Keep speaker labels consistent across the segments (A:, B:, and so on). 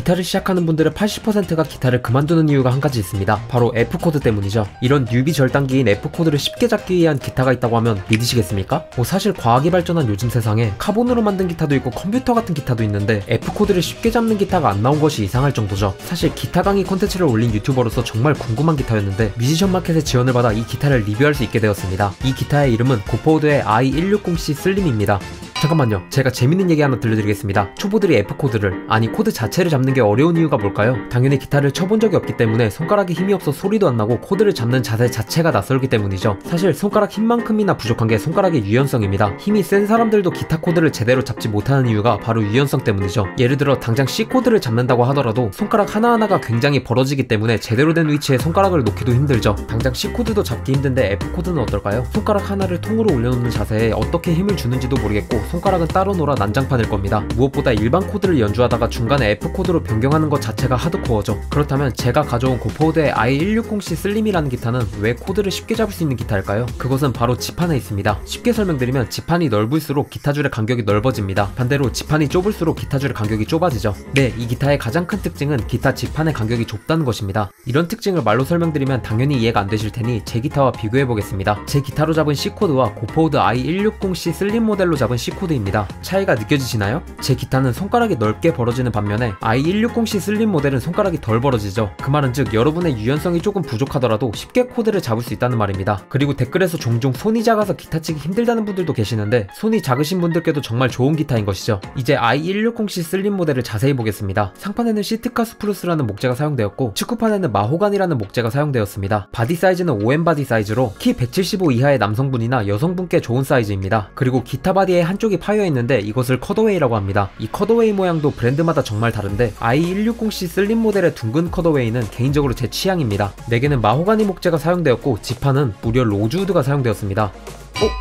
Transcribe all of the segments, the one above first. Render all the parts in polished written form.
A: 기타를 시작하는 분들의 80%가 기타를 그만두는 이유가 한 가지 있습니다. 바로 F코드 때문이죠. 이런 뉴비 절단기인 F코드를 쉽게 잡기 위한 기타가 있다고 하면 믿으시겠습니까? 사실 과학이 발전한 요즘 세상에 카본으로 만든 기타도 있고 컴퓨터 같은 기타도 있는데 F코드를 쉽게 잡는 기타가 안 나온 것이 이상할 정도죠. 사실 기타 강의 콘텐츠를 올린 유튜버로서 정말 궁금한 기타였는데 뮤지션 마켓의 지원을 받아 이 기타를 리뷰할 수 있게 되었습니다. 이 기타의 이름은 고포우드의 i160C 슬림입니다. 잠깐만요. 제가 재밌는 얘기 하나 들려드리겠습니다. 초보들이 F코드를, 아니 코드 자체를 잡는 게 어려운 이유가 뭘까요? 당연히 기타를 쳐본 적이 없기 때문에 손가락에 힘이 없어 소리도 안 나고 코드를 잡는 자세 자체가 낯설기 때문이죠. 사실 손가락 힘만큼이나 부족한 게 손가락의 유연성입니다. 힘이 센 사람들도 기타 코드를 제대로 잡지 못하는 이유가 바로 유연성 때문이죠. 예를 들어 당장 C 코드를 잡는다고 하더라도 손가락 하나하나가 굉장히 벌어지기 때문에 제대로 된 위치에 손가락을 놓기도 힘들죠. 당장 C 코드도 잡기 힘든데 F 코드는 어떨까요? 손가락 하나를 통으로 올려놓는 자세에 어떻게 힘을 주는지도 모르겠고 손가락은 따로 놀아 난장판일 겁니다. 무엇보다 일반 코드를 연주하다가 중간에 F 코드로 변경하는 것 자체가 하드코어죠. 그렇다면 제가 가져온 고포우드의 i160C 슬림이라는 기타는 왜 코드를 쉽게 잡을 수 있는 기타일까요? 그것은 바로 지판에 있습니다. 쉽게 설명드리면 지판이 넓을수록 기타줄의 간격이 넓어집니다. 반대로 지판이 좁을수록 기타줄의 간격이 좁아지죠. 네, 이 기타의 가장 큰 특징은 기타 지판의 간격이 좁다는 것입니다. 이런 특징을 말로 설명드리면 당연히 이해가 안 되실 테니 제 기타와 비교해 보겠습니다. 제 기타로 잡은 C 코드와 고포우드 i160C 슬림 모델로 잡은 C 코드입니다. 차이가 느껴지시나요? 제 기타는 손가락이 넓게 벌어지는 반면에 i160C 슬림 모델은 손가락이 덜 벌어지죠. 그 말은 즉 여러분의 유연성이 조금 부족하더라도 쉽게 코드를 잡을 수 있다는 말입니다. 그리고 댓글에서 종종 손이 작아서 기타 치기 힘들다는 분들도 계시는데 손이 작으신 분들께도 정말 좋은 기타인 것이죠. 이제 i160C 슬림 모델을 자세히 보겠습니다. 상판에는 시트카 스프루스라는 목재가 사용되었고 축구판에는 마호가니라는 목재가 사용되었습니다. 바디 사이즈는 5M 바디 사이즈로 키 175 이하의 남성분이나 여성분께 좋은 사이즈입니다. 그리고 기타 바디의 한쪽이 파여있는데 이것을 컷어웨이라고 합니다. 이 컷어웨이 모양도 브랜드마다 정말 다른데 i160C 슬림 모델의 둥근 컷어웨이는 개인적으로 제 취향입니다. 4개는 마호가니 목재가 사용되었고 지판은 무려 로즈우드가 사용되었습니다.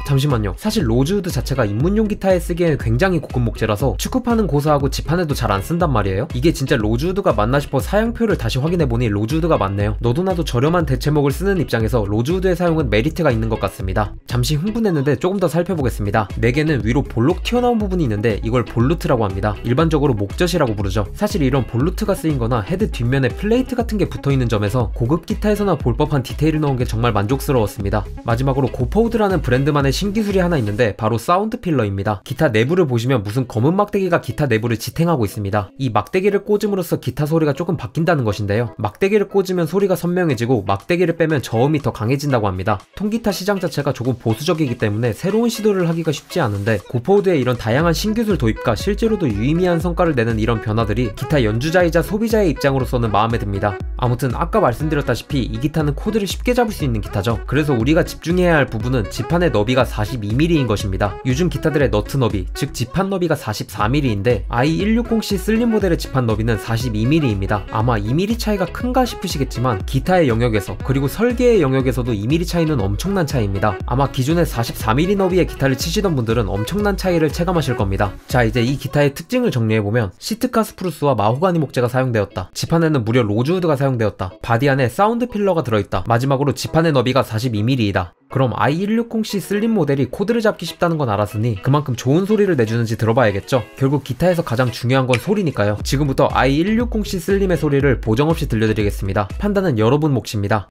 A: 잠시만요. 사실 로즈우드 자체가 입문용 기타에 쓰기에는 굉장히 고급 목재라서 축구판은 고사하고 지판에도 잘 안 쓴단 말이에요. 이게 진짜 로즈우드가 맞나 싶어 사양표를 다시 확인해보니 로즈우드가 맞네요. 너도나도 저렴한 대체목을 쓰는 입장에서 로즈우드의 사용은 메리트가 있는 것 같습니다. 잠시 흥분했는데 조금 더 살펴보겠습니다. 4개는 위로 볼록 튀어나온 부분이 있는데 이걸 볼루트라고 합니다. 일반적으로 목젖이라고 부르죠. 사실 이런 볼루트가 쓰인 거나 헤드 뒷면에 플레이트 같은 게 붙어있는 점에서 고급 기타에서나 볼 법한 디테일을 넣은 게 정말 만족스러웠습니다. 마지막으로 고포우드라는 브랜드만의 신기술이 하나 있는데 바로 사운드 필러입니다. 기타 내부를 보시면 무슨 검은 막대기가 기타 내부를 지탱하고 있습니다. 이 막대기를 꽂음으로써 기타 소리가 조금 바뀐다는 것인데요. 막대기를 꽂으면 소리가 선명해지고 막대기를 빼면 저음이 더 강해진다고 합니다. 통기타 시장 자체가 조금 보수적이기 때문에 새로운 시도를 하기가 쉽지 않은데 고포우드의 이런 다양한 신기술 도입과 실제로도 유의미한 성과를 내는 이런 변화들이 기타 연주자이자 소비자의 입장으로서는 마음에 듭니다. 아무튼 아까 말씀드렸다시피 이 기타는 코드를 쉽게 잡을 수 있는 기타죠. 그래서 우리가 집중해야 할 부분은 지판의 너비가 42mm인 것입니다. 요즘 기타들의 너트 너비, 즉 지판 너비가 44mm인데 i160C 슬림 모델의 지판 너비는 42mm입니다. 아마 2mm 차이가 큰가 싶으시겠지만 기타의 영역에서 그리고 설계의 영역에서도 2mm 차이는 엄청난 차이입니다. 아마 기존의 44mm 너비의 기타를 치시던 분들은 엄청난 차이를 체감하실 겁니다. 자, 이제 이 기타의 특징을 정리해보면 시트카 스프루스와 마호가니 목재가 사용되었다. 지판에는 무려 로즈우드가 사용되었다. 바디 안에 사운드 필러가 들어있다. 마지막으로 지판의 너비가 42mm이다. 그럼 i160C 슬림 모델이 코드를 잡기 쉽다는 건 알았으니 그만큼 좋은 소리를 내주는지 들어봐야겠죠. 결국 기타에서 가장 중요한 건 소리니까요. 지금부터 i160C 슬림의 소리를 보정없이 들려드리겠습니다. 판단은 여러분 몫입니다.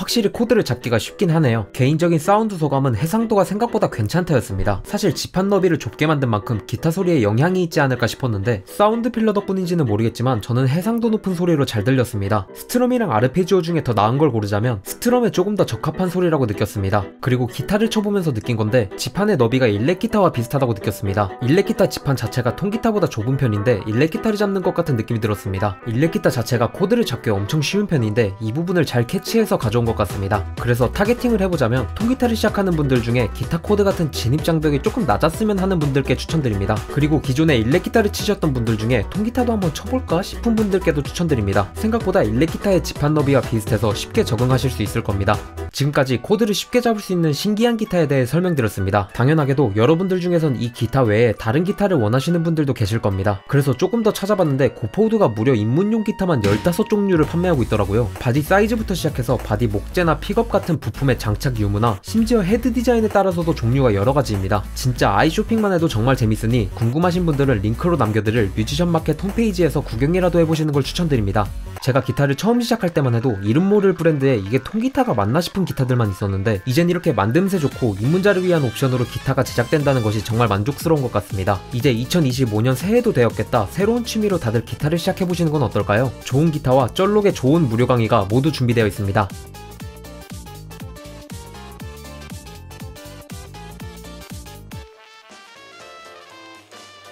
A: 확실히 코드를 잡기가 쉽긴 하네요. 개인적인 사운드 소감은 해상도가 생각보다 괜찮다였습니다. 사실 지판 너비를 좁게 만든 만큼 기타 소리에 영향이 있지 않을까 싶었는데 사운드 필러 덕분인지는 모르겠지만 저는 해상도 높은 소리로 잘 들렸습니다. 스트럼이랑 아르페지오 중에 더 나은 걸 고르자면 스트럼에 조금 더 적합한 소리라고 느꼈습니다. 그리고 기타를 쳐보면서 느낀 건데 지판의 너비가 일렉 기타와 비슷하다고 느꼈습니다. 일렉 기타 지판 자체가 통기타보다 좁은 편인데 일렉 기타를 잡는 것 같은 느낌이 들었습니다. 일렉 기타 자체가 코드를 잡기 엄청 쉬운 편인데 이 부분을 잘 캐치해서 가져온 것 같습니다. 그래서 타겟팅을 해보자면 통기타를 시작하는 분들 중에 기타 코드 같은 진입 장벽이 조금 낮았으면 하는 분들께 추천드립니다. 그리고 기존에 일렉 기타를 치셨던 분들 중에 통기타도 한번 쳐볼까 싶은 분들께도 추천드립니다. 생각보다 일렉 기타의 지판 너비와 비슷해서 쉽게 적응하실 수 있을 겁니다. 지금까지 코드를 쉽게 잡을 수 있는 신기한 기타에 대해 설명드렸습니다. 당연하게도 여러분들 중에선 이 기타 외에 다른 기타를 원하시는 분들도 계실 겁니다. 그래서 조금 더 찾아봤는데 고포우드가 무려 입문용 기타만 15종류를 판매하고 있더라고요. 바디 사이즈부터 시작해서 바디 목재나 픽업 같은 부품의 장착 유무나 심지어 헤드 디자인에 따라서도 종류가 여러가지입니다. 진짜 아이 쇼핑만 해도 정말 재밌으니 궁금하신 분들은 링크로 남겨드릴 뮤지션 마켓 홈페이지에서 구경이라도 해보시는 걸 추천드립니다. 제가 기타를 처음 시작할 때만 해도 이름 모를 브랜드에 이게 통기타가 맞나 싶은 기타들만 있었는데 이젠 이렇게 만듦새 좋고 입문자를 위한 옵션으로 기타가 제작된다는 것이 정말 만족스러운 것 같습니다. 이제 2025년 새해도 되었겠다. 새로운 취미로 다들 기타를 시작해보시는 건 어떨까요? 좋은 기타와 쩔록의 좋은 무료 강의가 모두 준비되어 있습니다.